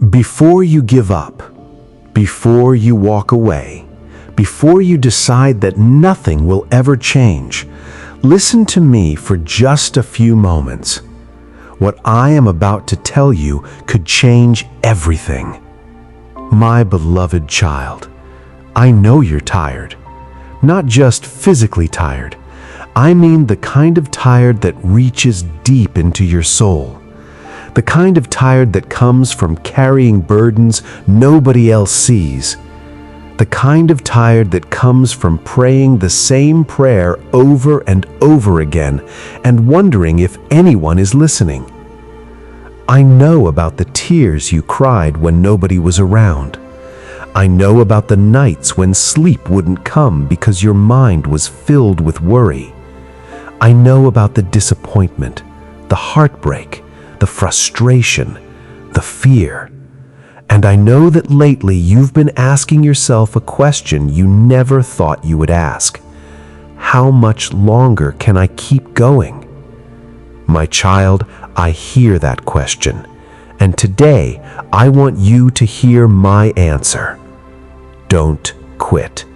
Before you give up, before you walk away, before you decide that nothing will ever change, listen to me for just a few moments. What I am about to tell you could change everything. My beloved child, I know you're tired. Not just physically tired. I mean the kind of tired that reaches deep into your soul. The kind of tired that comes from carrying burdens nobody else sees. The kind of tired that comes from praying the same prayer over and over again and wondering if anyone is listening. I know about the tears you cried when nobody was around. I know about the nights when sleep wouldn't come because your mind was filled with worry. I know about the disappointment, the heartbreak, the frustration, the fear. And I know that lately you've been asking yourself a question you never thought you would ask. How much longer can I keep going? My child, I hear that question. And today, I want you to hear my answer. Don't quit.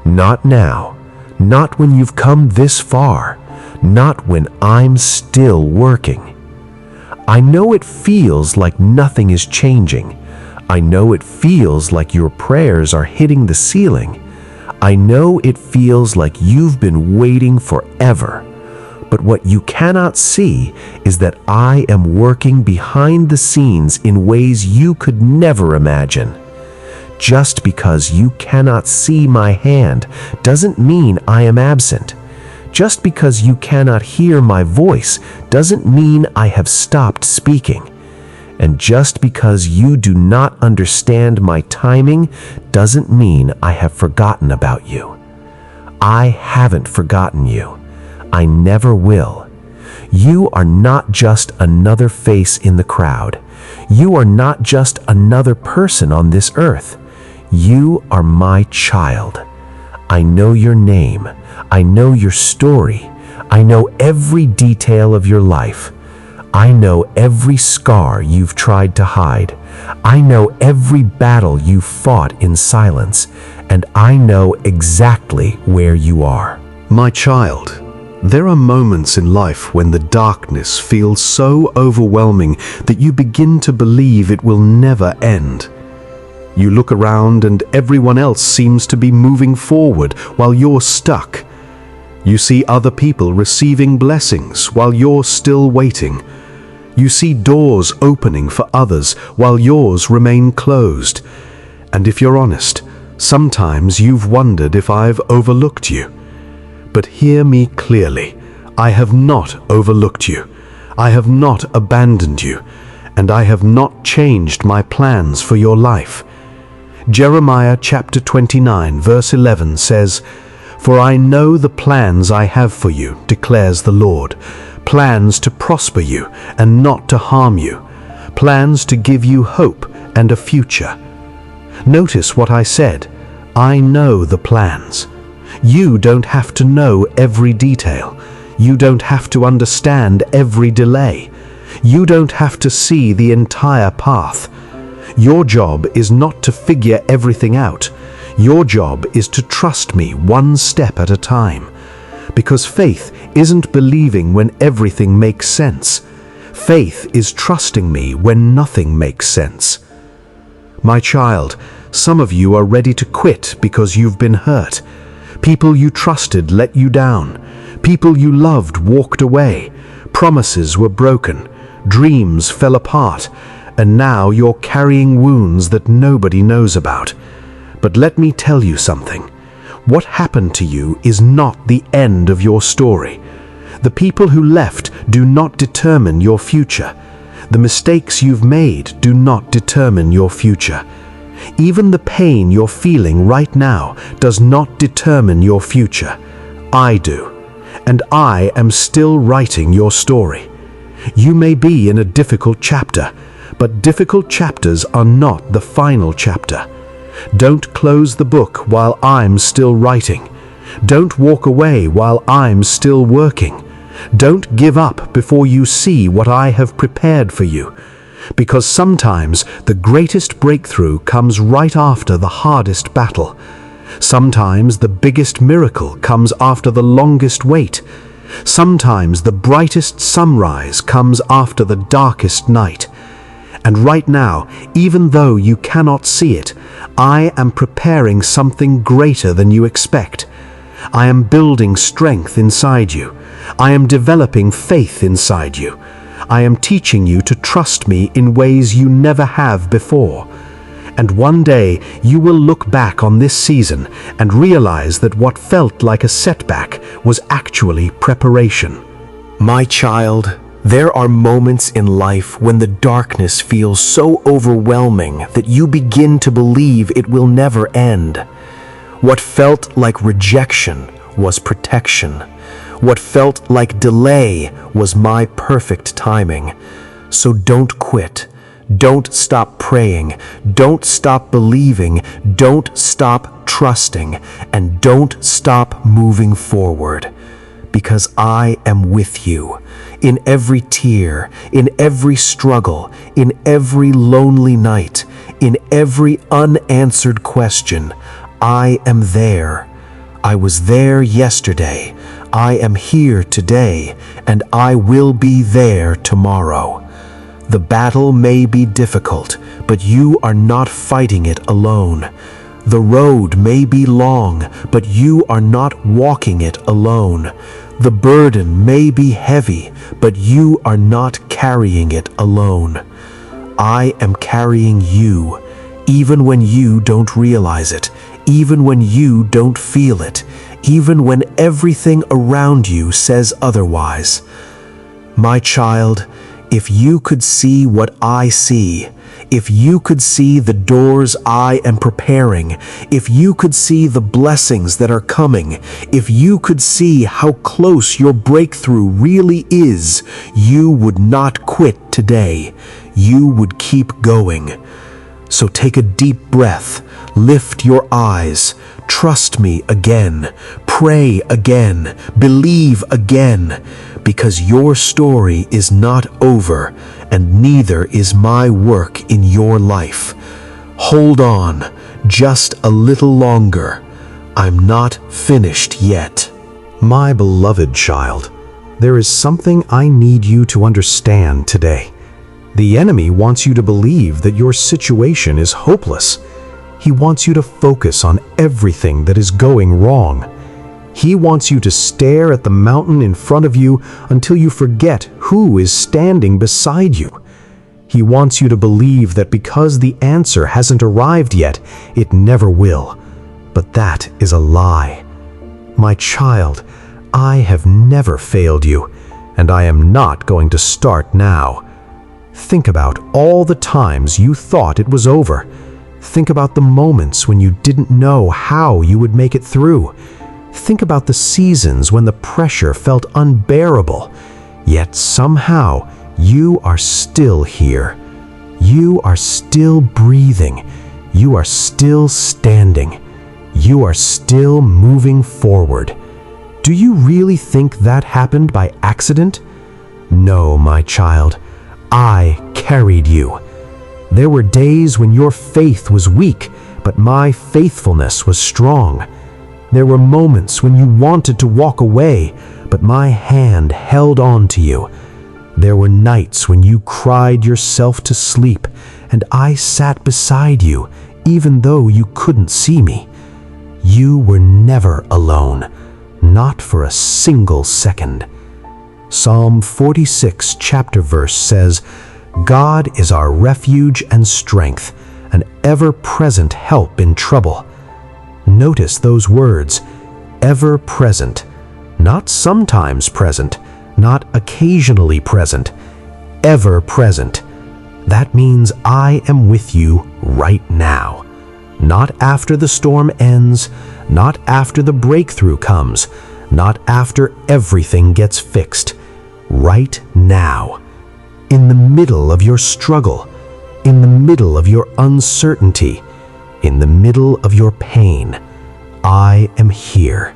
Not now. Not when you've come this far. Not when I'm still working. I know it feels like nothing is changing. I know it feels like your prayers are hitting the ceiling. I know it feels like you've been waiting forever. But what you cannot see is that I am working behind the scenes in ways you could never imagine. Just because you cannot see my hand doesn't mean I am absent. Just because you cannot hear my voice doesn't mean I have stopped speaking. And just because you do not understand my timing doesn't mean I have forgotten about you. I haven't forgotten you. I never will. You are not just another face in the crowd. You are not just another person on this earth. You are my child. I know your name. I know your story. I know every detail of your life. I know every scar you've tried to hide. I know every battle you fought in silence. And I know exactly where you are. My child, there are moments in life when the darkness feels so overwhelming that you begin to believe it will never end. You look around and everyone else seems to be moving forward while you're stuck. You see other people receiving blessings while you're still waiting. You see doors opening for others while yours remain closed. And if you're honest, sometimes you've wondered if I've overlooked you. But hear me clearly. I have not overlooked you. I have not abandoned you. And I have not changed my plans for your life. Jeremiah chapter 29 verse 11 says, "For I know the plans I have for you, declares the Lord, plans to prosper you and not to harm you, plans to give you hope and a future." Notice what I said. I know the plans. You don't have to know every detail. You don't have to understand every delay. You don't have to see the entire path. Your job is not to figure everything out. Your job is to trust me one step at a time. Because faith isn't believing when everything makes sense. Faith is trusting me when nothing makes sense. My child, some of you are ready to quit because you've been hurt. People you trusted let you down. People you loved walked away. Promises were broken. Dreams fell apart. And now you're carrying wounds that nobody knows about. But let me tell you something. What happened to you is not the end of your story. The people who left do not determine your future. The mistakes you've made do not determine your future. Even the pain you're feeling right now does not determine your future. I do. And I am still writing your story. You may be in a difficult chapter, but difficult chapters are not the final chapter. Don't close the book while I'm still writing. Don't walk away while I'm still working. Don't give up before you see what I have prepared for you. because sometimes the greatest breakthrough comes right after the hardest battle. Sometimes the biggest miracle comes after the longest wait. Sometimes the brightest sunrise comes after the darkest night. And right now, even though you cannot see it, I am preparing something greater than you expect. I am building strength inside you. I am developing faith inside you. I am teaching you to trust me in ways you never have before. And one day you will look back on this season and realize that what felt like a setback was actually preparation. My child, there are moments in life when the darkness feels so overwhelming that you begin to believe it will never end. What felt like rejection was protection. What felt like delay was my perfect timing. So don't quit. Don't stop praying. Don't stop believing. Don't stop trusting. And don't stop moving forward. Because I am with you. In every tear, in every struggle, in every lonely night, in every unanswered question, I am there. I was there yesterday. I am here today, and I will be there tomorrow. The battle may be difficult, but you are not fighting it alone. The road may be long, but you are not walking it alone. The burden may be heavy, but you are not carrying it alone. I am carrying you, even when you don't realize it, even when you don't feel it, even when everything around you says otherwise. My child, if you could see what I see, if you could see the doors I am preparing, if you could see the blessings that are coming, if you could see how close your breakthrough really is, you would not quit today. You would keep going. So take a deep breath, lift your eyes, trust me again, pray again, believe again, because your story is not over, and neither is my work in your life. Hold on, just a little longer. I'm not finished yet. My beloved child, there is something I need you to understand today. The enemy wants you to believe that your situation is hopeless. He wants you to focus on everything that is going wrong. He wants you to stare at the mountain in front of you until you forget who is standing beside you. He wants you to believe that because the answer hasn't arrived yet, it never will. But that is a lie. My child, I have never failed you, and I am not going to start now. Think about all the times you thought it was over. Think about the moments when you didn't know how you would make it through. Think about the seasons when the pressure felt unbearable, yet somehow you are still here. You are still breathing. You are still standing. You are still moving forward. Do you really think that happened by accident? No, my child. I carried you. There were days when your faith was weak, but my faithfulness was strong. There were moments when you wanted to walk away, but my hand held on to you. There were nights when you cried yourself to sleep, and I sat beside you, even though you couldn't see me. You were never alone, not for a single second. Psalm 46 chapter verse says, God is our refuge and strength, an ever-present help in trouble. Notice those words, ever present, not sometimes present, not occasionally present, ever present. That means I am with you right now. Not after the storm ends, not after the breakthrough comes, not after everything gets fixed. Right now, in the middle of your struggle, in the middle of your uncertainty, in the middle of your pain, I am here.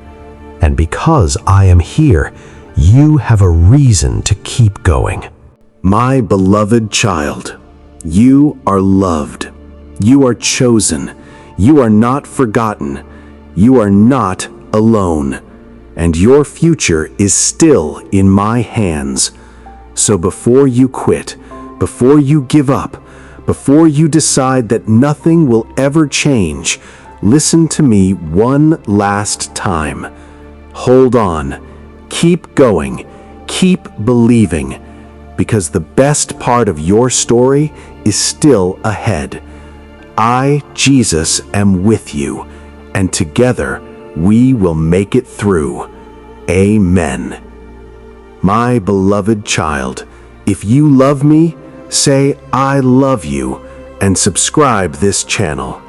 And because I am here, you have a reason to keep going. My beloved child, You are loved. You are chosen. You are not forgotten. You are not alone. And your future is still in my hands. So before you quit, before you give up, before you decide that nothing will ever change, listen to me one last time. Hold on. Keep going. Keep believing. Because the best part of your story is still ahead. I, Jesus, am with you, and together we will make it through. Amen. My beloved child, if you love me, say I love you and subscribe this channel.